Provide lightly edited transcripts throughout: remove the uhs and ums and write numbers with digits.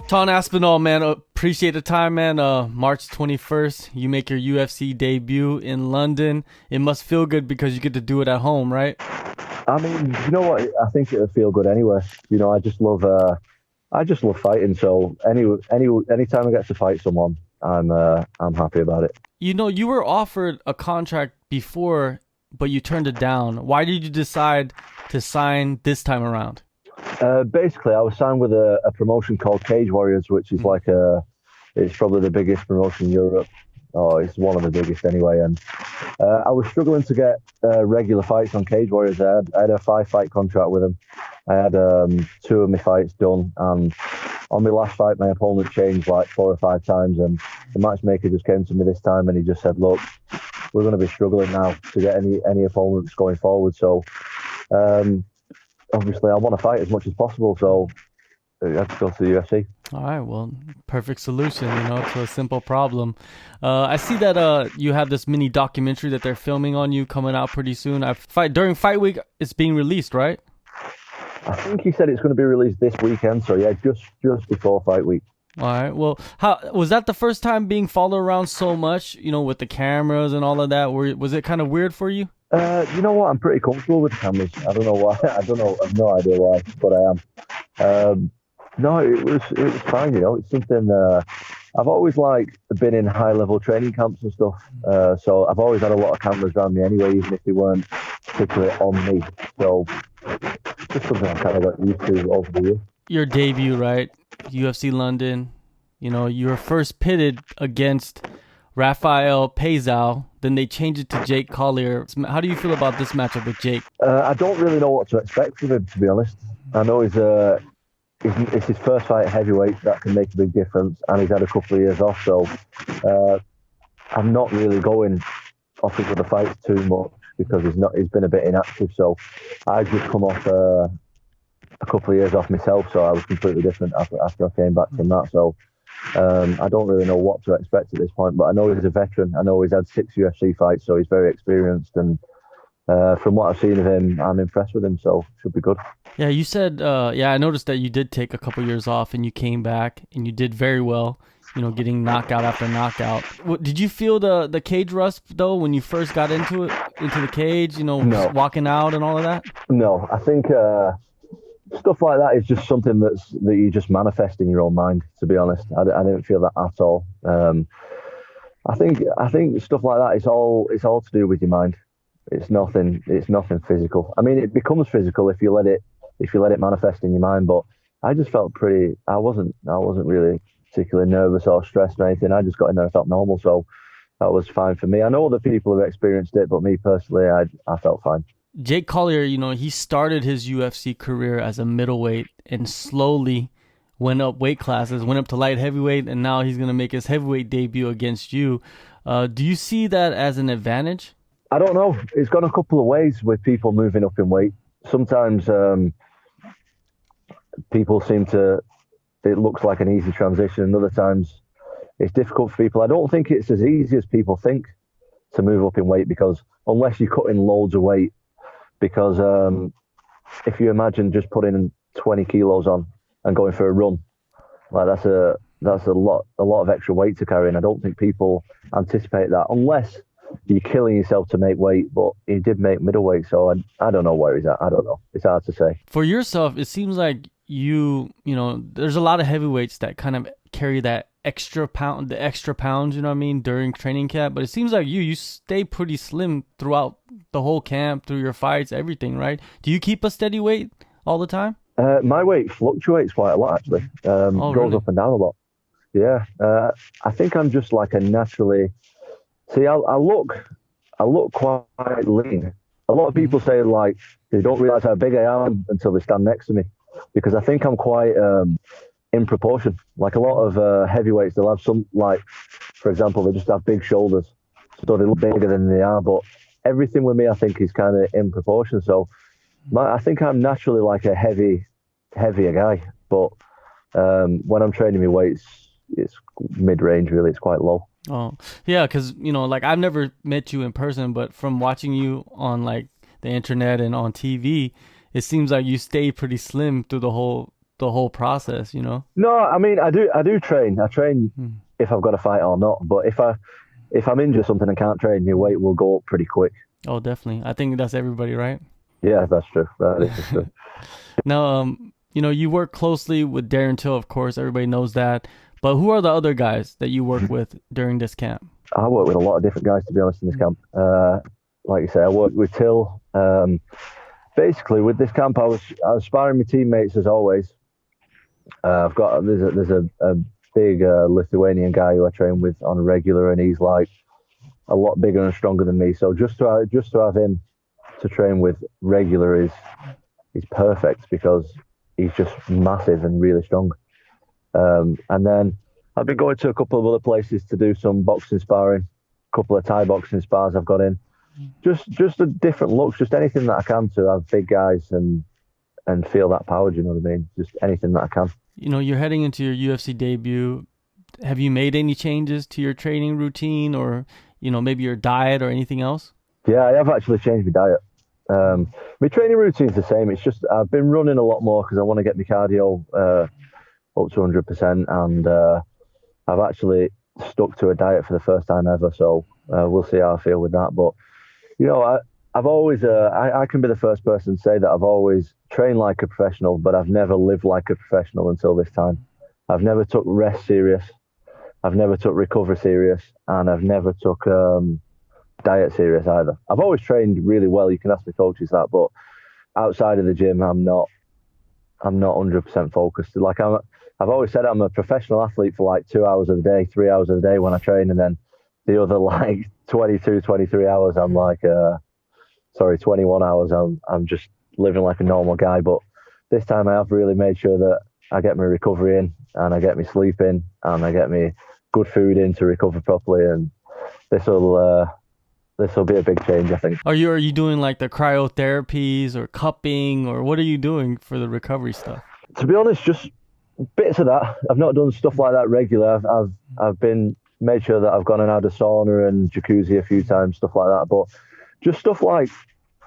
Tom Aspinall, man, appreciate the time, man. March 21st, you make your UFC debut in London. It must feel good because you get to do it at home, right? I mean, you know what? I think it'll feel good anyway. I just love fighting. So anytime I get to fight someone, I'm happy about it. You were offered a contract before, but you turned it down. Why did you decide to sign this time around? Basically, I was signed with a promotion called Cage Warriors, which is it's probably the biggest promotion in Europe. Oh, it's one of the biggest anyway. And I was struggling to get regular fights on Cage Warriors. I had a 5 fight contract with them. I had 2 of my fights done, and on my last fight, my opponent changed like 4 or 5 times, and the matchmaker just came to me this time, and he just said, "Look, we're going to be struggling now to get any opponents going forward. So um, obviously, I want to fight as much as possible. So I had to go to the UFC." All right, well, perfect solution, to a simple problem. I see that you have this mini documentary that they're filming on you coming out pretty soon. During fight week, it's being released, right? I think he said it's going to be released this weekend. So yeah, just before fight week. All right. Well, how was that the first time being followed around so much? With the cameras and all of that. Was it kind of weird for you? You know what? I'm pretty comfortable with the cameras. I don't know why. I don't know. I've no idea why, but I am. No, it was fine. It's something. I've always been in high level training camps and stuff. So I've always had a lot of cameras around me anyway, even if they weren't particularly on me. So just something I kind of got used to over the years. Your debut, right? UFC London. You were first pitted against Rafael Pezao. Then they changed it to Jake Collier. How do you feel about this matchup with Jake? I don't really know what to expect from him, to be honest. I know it's his first fight at heavyweight. That can make a big difference, and he's had a couple of years off. So I'm not really going off into the fights too much because he's been a bit inactive. So I just come off a couple of years off myself, so I was completely different after I came back from that. So I don't really know what to expect at this point, but I know he's a veteran. I know he's had 6 UFC fights, so he's very experienced. And from what I've seen of him, I'm impressed with him, so should be good. Yeah, you said, I noticed that you did take a couple years off and you came back and you did very well, getting knockout after knockout. Did you feel the cage rust, though, when you first got into the cage, No, walking out and all of that? no. I think stuff like that is just something that you just manifest in your own mind. To be honest, I didn't feel that at all. I think stuff like that is all to do with your mind. It's nothing physical. I mean, it becomes physical if you let it manifest in your mind. But I just felt pretty. I wasn't really particularly nervous or stressed or anything. I just got in there and felt normal. So that was fine for me. I know other people have experienced it, but me personally, I felt fine. Jake Collier, he started his UFC career as a middleweight and slowly went up weight classes, went up to light heavyweight, and now he's going to make his heavyweight debut against you. Do you see that as an advantage? I don't know. It's gone a couple of ways with people moving up in weight. Sometimes people it looks like an easy transition, and other times it's difficult for people. I don't think it's as easy as people think to move up in weight, because unless you're cutting loads of weight, because if you imagine just putting 20 kilos on and going for a run, like that's a lot of extra weight to carry, and I don't think people anticipate that unless you're killing yourself to make weight. But he did make middleweight, so I don't know where he's at. I don't know. It's hard to say. For yourself, it seems like there's a lot of heavyweights that kind of carry that extra pounds, during training camp. But it seems like you stay pretty slim throughout the whole camp, through your fights, everything, right? Do you keep a steady weight all the time? My weight fluctuates quite a lot, actually. Oh, Goes really? up and down a lot. Yeah. I think I'm just like a naturally. See, I look quite lean. A lot of people say they don't realize how big I am until they stand next to me, because I think I'm quite in proportion. Like a lot of heavyweights, they'll have for example, they just have big shoulders, so they look bigger than they are. But everything with me, I think, is kind of in proportion. So I think I'm naturally like a heavier guy. But when I'm training my weights, it's mid-range, really. It's quite low. Oh, yeah, because, I've never met you in person, but from watching you on, the internet and on TV, it seems like you stay pretty slim through the whole the whole process, you know? No, I mean I do train. I train Hmm. if I've got to fight or not. But if I'm injured or something and can't train, your weight will go up pretty quick. Oh, definitely. I think that's everybody, right? Yeah, that's true. That is true. Now, you work closely with Darren Till, of course. Everybody knows that. But who are the other guys that you work with during this camp? I work with a lot of different guys, to be honest, in this camp. Like you say, I work with Till. Basically, with this camp, I was sparring my teammates as always. I've got there's a big Lithuanian guy who I train with on a regular, and he's like a lot bigger and stronger than me. So just to have him to train with regular is perfect because he's just massive and really strong. And then I've been going to a couple of other places to do some boxing sparring, a couple of Thai boxing spars I've got in. Just a different looks, just anything that I can to have big guys and feel that power. Do you know what I mean? Just anything that I can. You're heading into your UFC debut. Have you made any changes to your training routine or, maybe your diet or anything else? Yeah, I have actually changed my diet. My training routine's the same. It's just I've been running a lot more because I want to get my cardio up to 100%, and I've actually stuck to a diet for the first time ever. So we'll see how I feel with that. But I've always I can be the first person to say that I've always trained like a professional, but I've never lived like a professional until this time. I've never took rest serious. I've never took recovery serious, and I've never took diet serious either. I've always trained really well. You can ask the coaches that, but outside of the gym, I'm not 100% focused. I've always said I'm a professional athlete for like 2 hours of the day, 3 hours of the day when I train, and then the other like 22, 23 hours, I'm like, 21 hours, I'm just living like a normal guy. But this time I have really made sure that I get my recovery in, and I get my sleep in, and I get me good food in to recover properly. And this will be a big change, I think. Are you doing like the cryotherapies or cupping, or what are you doing for the recovery stuff? To be honest, just bits of that. I've not done stuff like that regular. I've been made sure that I've gone and had a sauna and jacuzzi a few times, stuff like that. But just stuff like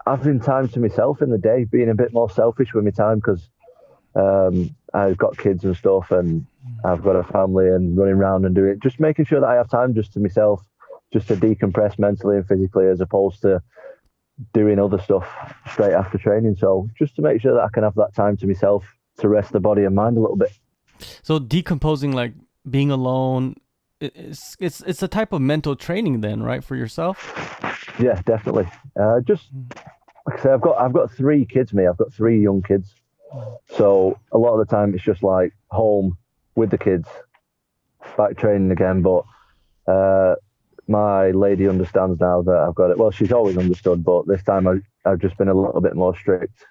having time to myself in the day, being a bit more selfish with my time because I've got kids and stuff, and I've got a family and running around and doing it. Just making sure that I have time just to myself, just to decompress mentally and physically, as opposed to doing other stuff straight after training. So just to make sure that I can have that time to myself to rest the body and mind a little bit. So decomposing, like being alone, it's a type of mental training then, right, for yourself? Yeah, definitely. Just like I say, I've got 3 kids. I've got 3 young kids. So a lot of the time it's just like home with the kids, back training again. But my lady understands now that I've got it. Well, she's always understood, but this time I've just been a little bit more strict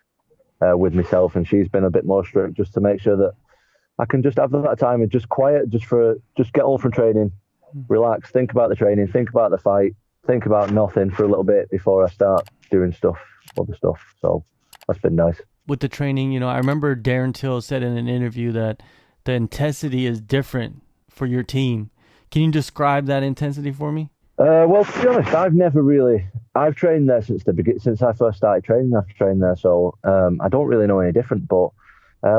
with myself, and she's been a bit more strict just to make sure that I can just have that time and just quiet, just get home from training, relax, think about the training, think about the fight, think about nothing for a little bit before I start doing other stuff. So that's been nice. With the training, I remember Darren Till said in an interview that the intensity is different for your team. Can you describe that intensity for me? Well, to be honest, I've trained there since I first started training. I've trained there, so I don't really know any different. But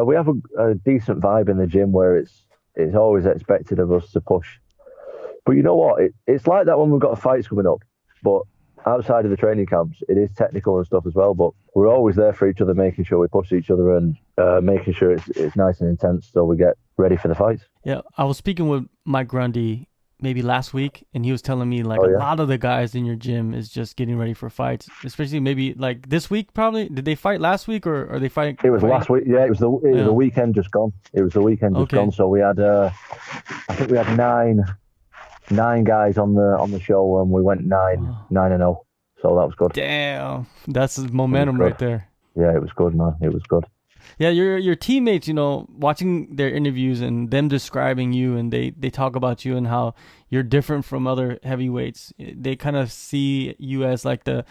we have a decent vibe in the gym where it's always expected of us to push. But you know what? It's like that when we've got fights coming up. But outside of the training camps, it is technical and stuff as well. But we're always there for each other, making sure we push each other and making sure it's nice and intense so we get ready for the fights. Yeah, I was speaking with Mike Grundy maybe last week, and he was telling me like a lot of the guys in your gym is just getting ready for fights, especially maybe like this week probably. Did they fight last week or are they fighting? It was last week. Yeah, it was the weekend just gone. It was the weekend just gone. So we had I think we had nine guys on the show, and we went 9-0. So that was good. Damn, that's momentum right there. Yeah, it was good, man. It was good. Yeah, your teammates, watching their interviews and them describing you, and they talk about you and how you're different from other heavyweights. They kind of see you as like the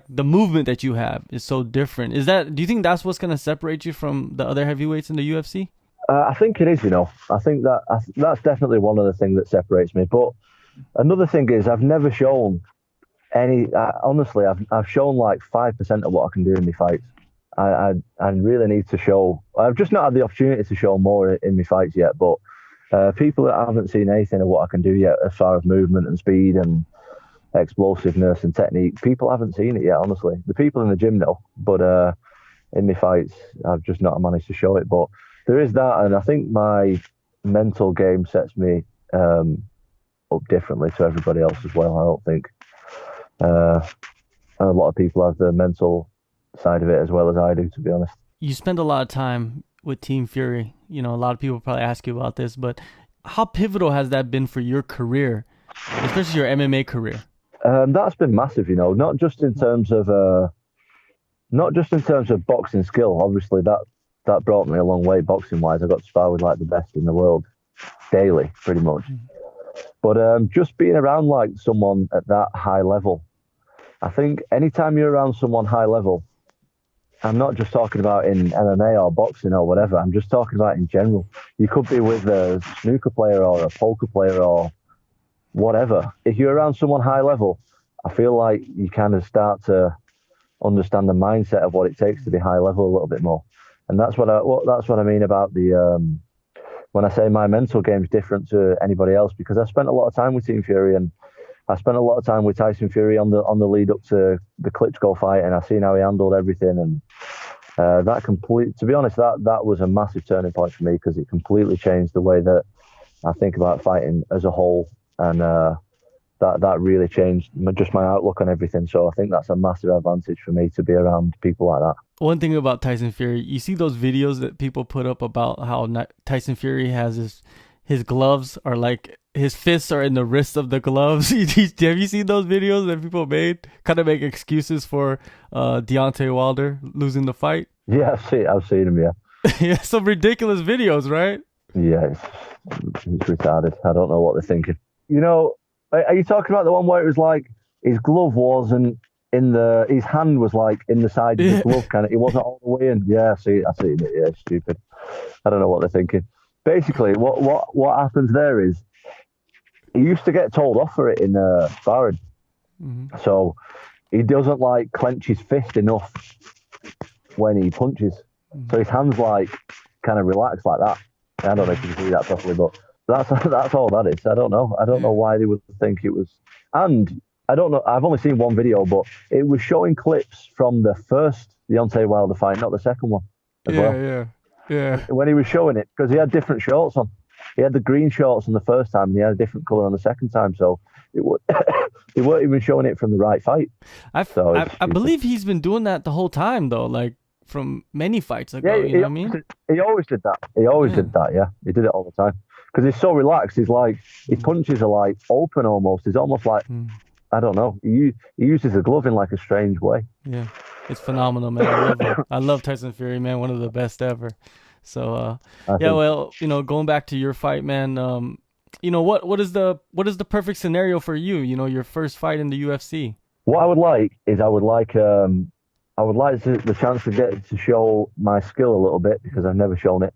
movement that you have is so different. Do you think that's what's going to separate you from the other heavyweights in the UFC? I think it is, I think that's definitely one of the things that separates me. But another thing is I've never shown any, honestly, I've shown like 5% of what I can do in my fights. I really need to show. I've just not had the opportunity to show more in my fights yet, but people that haven't seen anything of what I can do yet as far as movement and speed and explosiveness and technique, people haven't seen it yet, honestly. The people in the gym know, but in my fights, I've just not managed to show it. But there is that, and I think my mental game sets me up differently to everybody else as well. I don't think a lot of people have the mental side of it as well as I do, to be honest. You spend a lot of time with Team Fury. You know, a lot of people probably ask you about this, but how pivotal has that been for your career, especially your MMA career? That's been massive, you know, not just in terms of boxing skill. Obviously, that brought me a long way boxing wise. I got to spar with like the best in the world daily, pretty much. But just being around like someone at that high level, I think anytime you're around someone high level, I'm not just talking about in MMA or boxing or whatever. I'm just talking about in general. You could be with a snooker player or a poker player or whatever. If you're around someone high level, I feel like you kind of start to understand the mindset of what it takes to be high level a little bit more. And that's what I mean about the when I say my mental game is different to anybody else, because I spent a lot of time with Team Fury and I spent a lot of time with Tyson Fury on the lead up to the Klitschko fight, and I seen how he handled everything. And to be honest, that was a massive turning point for me because it completely changed the way that I think about fighting as a whole, and that really changed just my outlook on everything. So I think that's a massive advantage for me to be around people like that. One thing about Tyson Fury, you see those videos that people put up about how Tyson Fury has his gloves are like, his fists are in the wrists of the gloves. Have you seen those videos that people made? Kind of make excuses for Deontay Wilder losing the fight. Yeah, I've seen him. Yeah. Yeah, some ridiculous videos, right? Yeah, he's retarded. I don't know what they're thinking. You know, are you talking about the one where it was like his glove wasn't his hand was like in the side of the glove, kind of. It wasn't all the way in. Yeah, I see it. Yeah, stupid. I don't know what they're thinking. Basically, what happens there is he used to get told off for it in sparring. Mm-hmm. So he doesn't like clench his fist enough when he punches. Mm-hmm. So his hands like kind of relax like that. I don't know if you can see that properly, but that's all that is. I don't know why they would think it was. And I don't know. I've only seen one video, but it was showing clips from the first Deontay Wilder fight, not the second one. Yeah. When he was showing it, because he had different shorts on. He had the green shorts on the first time, and he had a different color on the second time. So they weren't even showing it from the right fight. I believe he's been doing that the whole time, though. Like from many fights ago. Yeah, you know what I mean? He always did that. Yeah, he did it all the time because he's so relaxed. He's like his punches are like open almost. He's almost like I don't know. He uses the glove in like a strange way. Yeah, it's phenomenal, man. I love it. I love Tyson Fury, man. One of the best ever. So well, you know, going back to your fight, man. You know, what is the perfect scenario for you? You know, your first fight in the UFC. What I would like is I would like the chance to get to show my skill a little bit because I've never shown it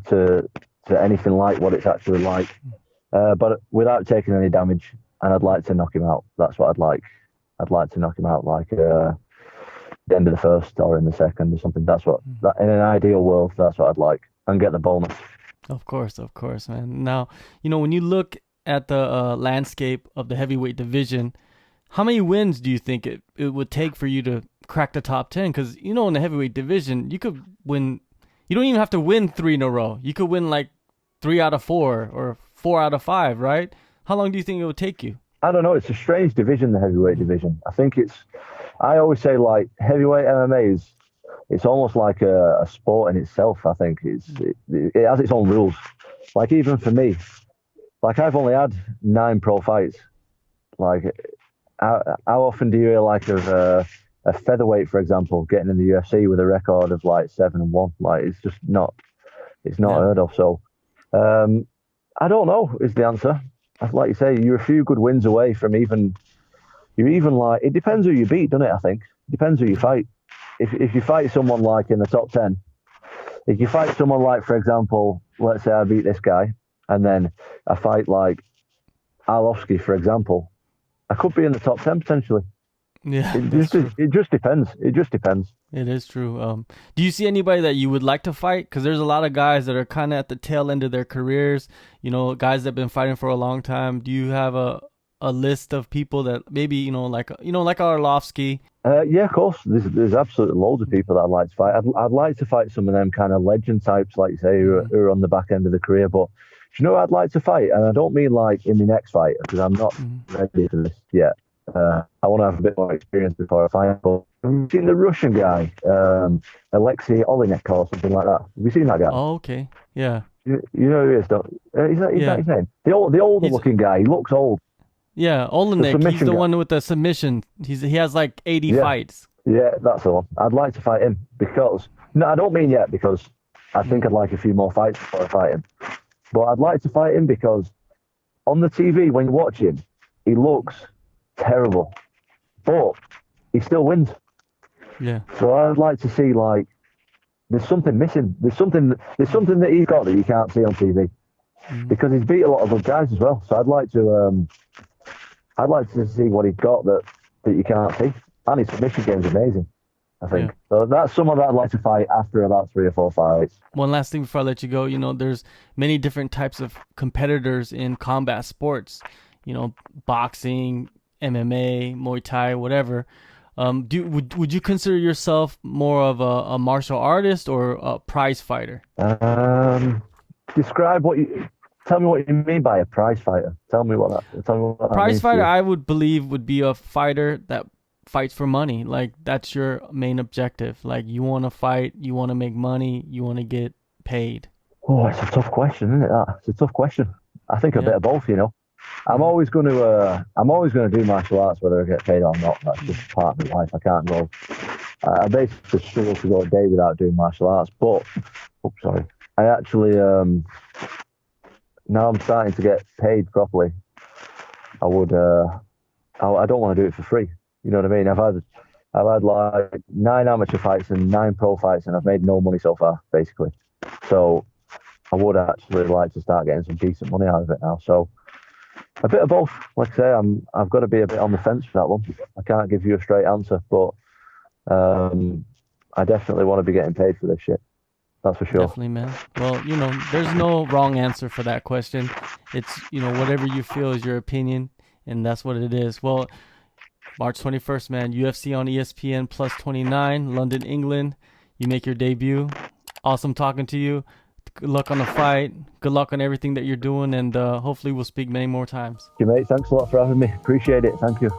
to anything like what it's actually like, but without taking any damage. And I'd like to knock him out. That's what I'd like. I'd like to knock him out like the end of the first or in the second or something. That's what in an ideal world. That's what I'd like, and get the bonus. Of course, man. Now, you know, when you look at the landscape of the heavyweight division, how many wins do you think it would take for you to crack the top 10? Because, you know, in the heavyweight division, you could win. You don't even have to win 3 in a row. You could win like 3 out of 4 or 4 out of 5, right? How long do you think it would take you? I don't know. It's a strange division, the heavyweight division. I always say like heavyweight MMA it's almost like a sport in itself. I think it has its own rules. Like even for me, like I've only had 9 pro fights. Like how often do you hear like of a featherweight, for example, getting in the UFC with a record of like 7-1? Like it's just not heard of. So I don't know is the answer. Like you say, you're a few good wins away from you're even like, it depends who you beat, doesn't it? I think it depends who you fight. If you fight someone like in the top 10, if you fight someone like, for example, let's say I beat this guy, and then I fight like Arlovsky, for example, I could be in the top 10 potentially. Yeah, it just depends. It just depends. It is true. Do you see anybody that you would like to fight? Because there's a lot of guys that are kind of at the tail end of their careers. You know, guys that have been fighting for a long time. Do you have a list of people that maybe like Arlovsky? Yeah, of course. There's absolutely loads of people that I'd like to fight. I'd like to fight some of them kind of legend types, like you say, who are on the back end of the career. But do you know who I'd like to fight? And I don't mean like in the next fight, because I'm not ready for this yet. I want to have a bit more experience before I fight. But have you seen the Russian guy, Alexei Olinek or something like that? Have you seen that guy? Oh, okay. Yeah. You know who he is, don't you? Is that his name? The older looking guy. He looks old. Yeah, Olenek, he's the one with the submission. He has like 80 fights. Yeah, that's the one. I'd like to fight him because no, I don't mean yet because I think I'd like a few more fights before I fight him. But I'd like to fight him because on the TV when you watch him, he looks terrible, but he still wins. Yeah. So I'd like to see like there's something missing. There's something that he's got that you can't see on TV because he's beat a lot of good guys as well. So I'd like to see what he's got that you can't see. And his submission game's amazing, I think. Yeah. So that's someone that I'd like to fight after about 3 or 4 fights. One last thing before I let you go, there's many different types of competitors in combat sports, boxing, MMA, Muay Thai, whatever. Would you consider yourself more of a martial artist or a prize fighter? Tell me what you mean by a prize fighter. Tell me what that prize fighter, I would believe, would be a fighter that fights for money. Like, that's your main objective. Like, you want to fight, you want to make money, you want to get paid. Oh, it's a tough question, isn't it? It's a tough question. I think a bit of both, I'm always going to do martial arts whether I get paid or not. That's just part of my life. I can't go. I basically struggle to go a day without doing martial arts. But, I actually now I'm starting to get paid properly. I don't want to do it for free. You know what I mean? I've had like 9 amateur fights and 9 pro fights, and I've made no money so far, basically. So I would actually like to start getting some decent money out of it now. So a bit of both. Like I say, I've got to be a bit on the fence for that one. I can't give you a straight answer, but I definitely want to be getting paid for this shit. That's for sure. Definitely, man. Well, there's no wrong answer for that question. It's, whatever you feel is your opinion, and that's what it is. Well, March 21st, man, UFC on ESPN plus 29, London, England. You make your debut. Awesome talking to you. Good luck on the fight. Good luck on everything that you're doing, and hopefully we'll speak many more times. Thank you, mate. Thanks a lot for having me. Appreciate it. Thank you.